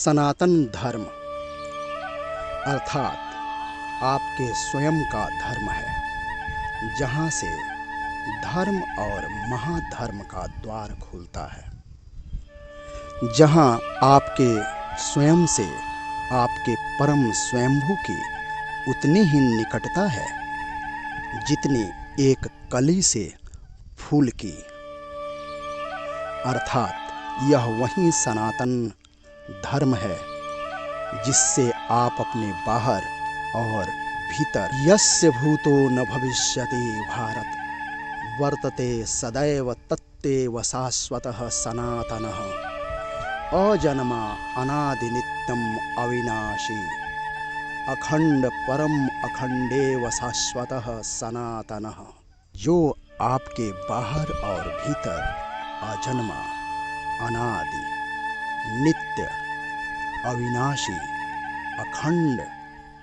सनातन धर्म अर्थात आपके स्वयं का धर्म है, जहाँ से धर्म और महाधर्म का द्वार खुलता है, जहाँ आपके स्वयं से आपके परम स्वयंभू की उतनी ही निकटता है जितनी एक कली से फूल की। अर्थात यह वही सनातन धर्म है जिससे आप अपने बाहर और भीतर यस्य भूतो न भविष्यति भारत वर्तते सदैव तत्तेव शाश्वतः सनातनः अजन्मा अनादि नित्यम अविनाशी अखंड परम अखंडेव शाश्वतः सनातनः। जो आपके बाहर और भीतर अजन्मा अनादि नित्य अविनाशी अखंड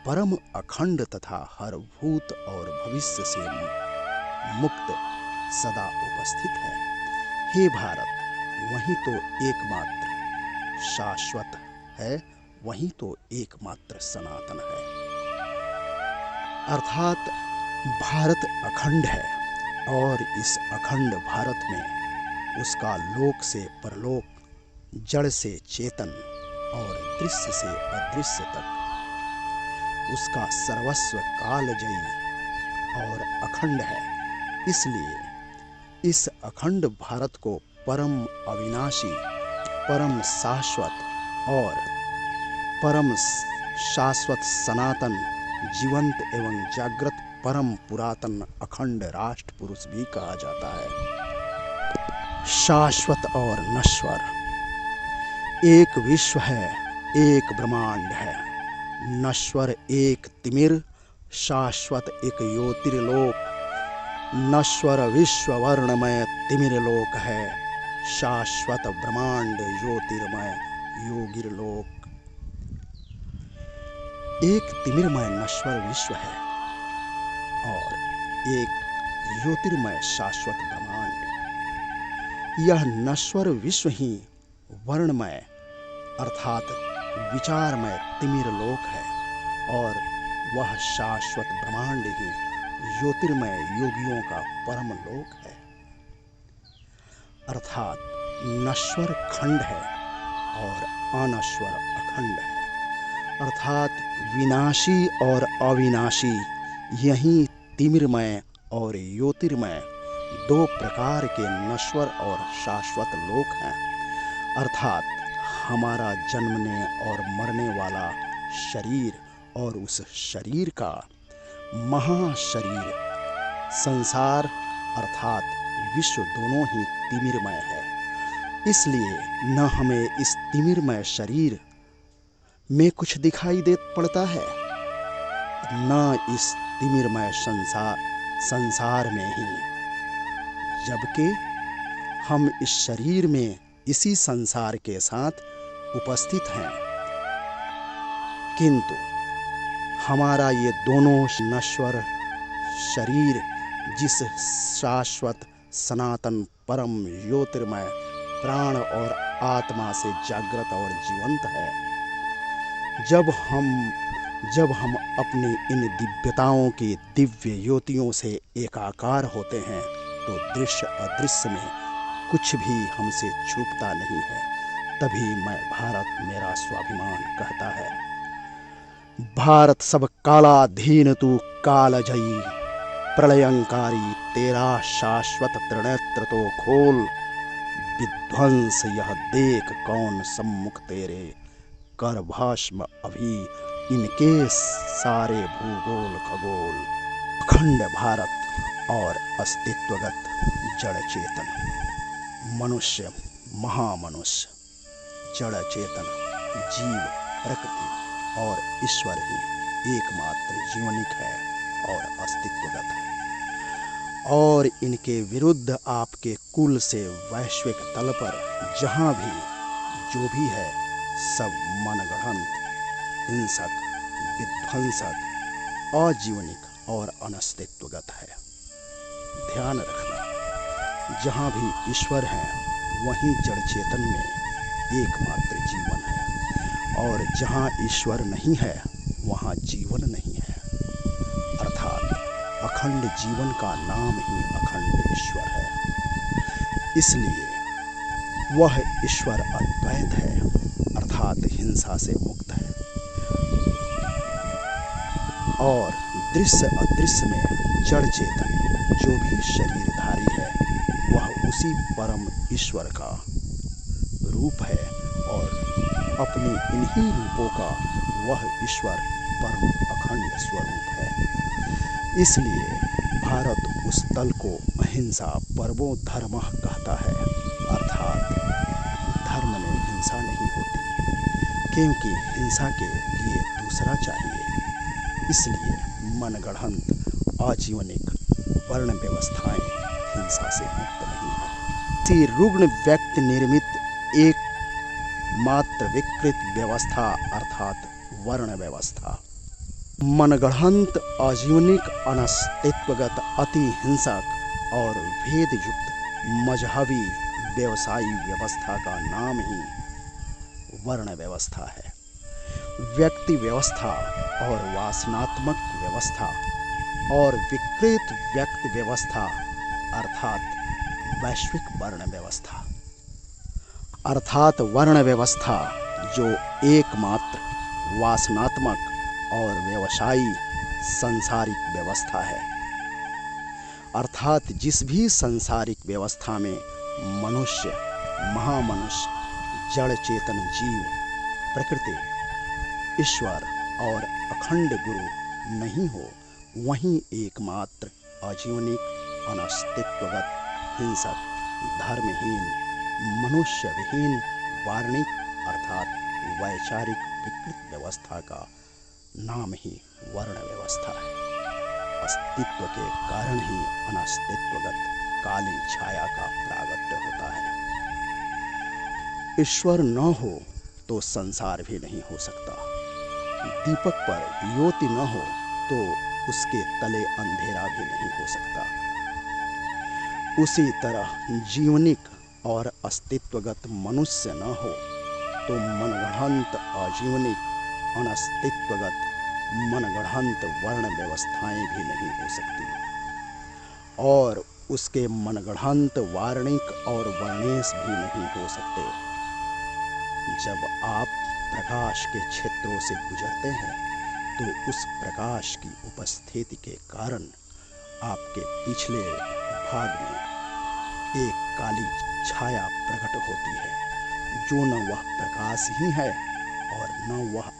परम अखंड तथा हर भूत और भविष्य से मुक्त सदा उपस्थित है। हे भारत, वही तो एकमात्र शाश्वत है, वही तो एकमात्र सनातन है। अर्थात भारत अखंड है और इस अखंड भारत में उसका लोक से परलोक, जड़ से चेतन और दृश्य से अदृश्य तक उसका सर्वस्व कालजयी और अखंड है। इसलिए इस अखंड भारत को परम अविनाशी, परम शाश्वत और परम शाश्वत सनातन जीवंत एवं जागृत परम पुरातन अखंड राष्ट्र पुरुष भी कहा जाता है। शाश्वत और नश्वर एक विश्व है, एक ब्रह्मांड है। नश्वर एक तिमिर, शाश्वत एक ज्योतिर्लोक। नश्वर विश्व वर्णमय तिमिरलोक है, शाश्वत ब्रह्मांड ज्योतिर्मय योगिर्लोक। एक तिमिरमय नश्वर विश्व है और एक ज्योतिर्मय शाश्वत ब्रह्मांड। यह नश्वर विश्व ही वर्णमय अर्थात विचारमय तिमिरलोक है और वह शाश्वत ब्रह्मांड ही ज्योतिर्मय योगियों का परम लोक है। अर्थात नश्वर खंड है और अनश्वर अखंड है। अर्थात विनाशी और अविनाशी यही तिमिरमय और ज्योतिर्मय दो प्रकार के नश्वर और शाश्वत लोक हैं। अर्थात हमारा जन्मने और मरने वाला शरीर और उस शरीर का महाशरीर संसार अर्थात विश्व दोनों ही तिमिरमय है। इसलिए न हमें इस तिमिरमय शरीर में कुछ दिखाई दे पड़ता है, न इस तिमिरमय संसार में ही, जबकि हम इस शरीर में इसी संसार के साथ उपस्थित हैं, किंतु हमारा ये दोनों नश्वर शरीर जिस शाश्वत सनातन परम ज्योतिर्मय प्राण और आत्मा से जागृत और जीवंत है, जब हम अपनी इन दिव्यताओं की दिव्य ज्योतियों से एकाकार होते हैं तो दृश्य अदृश्य में कुछ भी हमसे छूटता नहीं है। तभी मैं भारत मेरा स्वाभिमान कहता है। भारत सब कालाधीन तू कालजयी, प्रलयंकारी तेरा शाश्वत त्रिनेत्र तो खोल। विध्वंस यह देख कौन सम्मुख तेरे, कर भस्म अभी इनके सारे भूगोल खगोल। अखंड भारत और अस्तित्वगत जड़ चेतन मनुष्य, महामनुष्य, जड़ चेतन, जीव, प्रकृति और ईश्वर ही एकमात्र जीवनिक है और अस्तित्वगत है। और इनके विरुद्ध आपके कुल से वैश्विक तल पर जहाँ भी जो भी है सब मनगढ़ंत, हिंसक, विध्वंसक, अजीवनिक और अनस्तित्वगत है। ध्यान रखना, जहाँ भी ईश्वर है वहीं जड़ चेतन में एकमात्र जीवन है और जहाँ ईश्वर नहीं है वहाँ जीवन नहीं है। अर्थात अखंड जीवन का नाम ही अखंड ईश्वर है। इसलिए वह ईश्वर अद्वैत है, अर्थात हिंसा से मुक्त है। और दृश्य अदृश्य में जड़ चेतन जो भी शरीरधारी है वह उसी परम ईश्वर का रूप है और अपने इन्हीं रूपों का वह ईश्वर परम अखंड स्वरूप है। इसलिए भारत उस दल को अहिंसा परमो धर्मः कहता है, अर्थात धर्म में हिंसा नहीं होती, क्योंकि हिंसा के लिए दूसरा चाहिए। इसलिए मनगढ़ंत आजीवनिक वर्ण व्यवस्थाएं हिंसा से मुक्त नहीं है। इसी रुग्ण व्यक्ति निर्मित एक मात्र विकृत व्यवस्था अर्थात वर्ण व्यवस्था, मनगढ़ंत आजीवनिक अनस्तित्वगत अति हिंसक और भेदयुक्त मजहबी व्यवसायी व्यवस्था का नाम ही वर्ण व्यवस्था है। व्यक्ति व्यवस्था और वासनात्मक व्यवस्था और विकृत व्यक्ति व्यवस्था अर्थात वैश्विक वर्ण व्यवस्था, अर्थात वर्ण व्यवस्था जो एकमात्र वासनात्मक और व्यवसायी सांसारिक व्यवस्था है। अर्थात जिस भी सांसारिक व्यवस्था में मनुष्य, महामनुष्य, जड़ चेतन जीव, प्रकृति, ईश्वर और अखंड गुरु नहीं हो, वहीं एकमात्र आजीवनिक अनस्तित्वगत हिंसक धर्महीन मनुष्य विहीन वार्णिक अर्थात वैचारिक विकृत व्यवस्था का नाम ही वर्ण व्यवस्था है। अस्तित्व के कारण ही अनस्तित्वगत काली छाया का प्रागट्य होता है। ईश्वर न हो तो संसार भी नहीं हो सकता। दीपक पर ज्योति न हो तो उसके तले अंधेरा भी नहीं हो सकता। उसी तरह जीवनिक और अस्तित्वगत मनुष्य न हो तो मनगढ़ंत आजीवनिक अनस्तित्वगत मनगढ़ंत वर्ण व्यवस्थाएं भी नहीं हो सकती और उसके मनगढ़ंत वार्णिक और वर्णेश भी नहीं हो सकते। जब आप प्रकाश के क्षेत्रों से गुजरते हैं तो उस प्रकाश की उपस्थिति के कारण आपके पिछले भाग में एक काली छाया प्रकट होती है, जो न वह प्रकाश ही है और न वह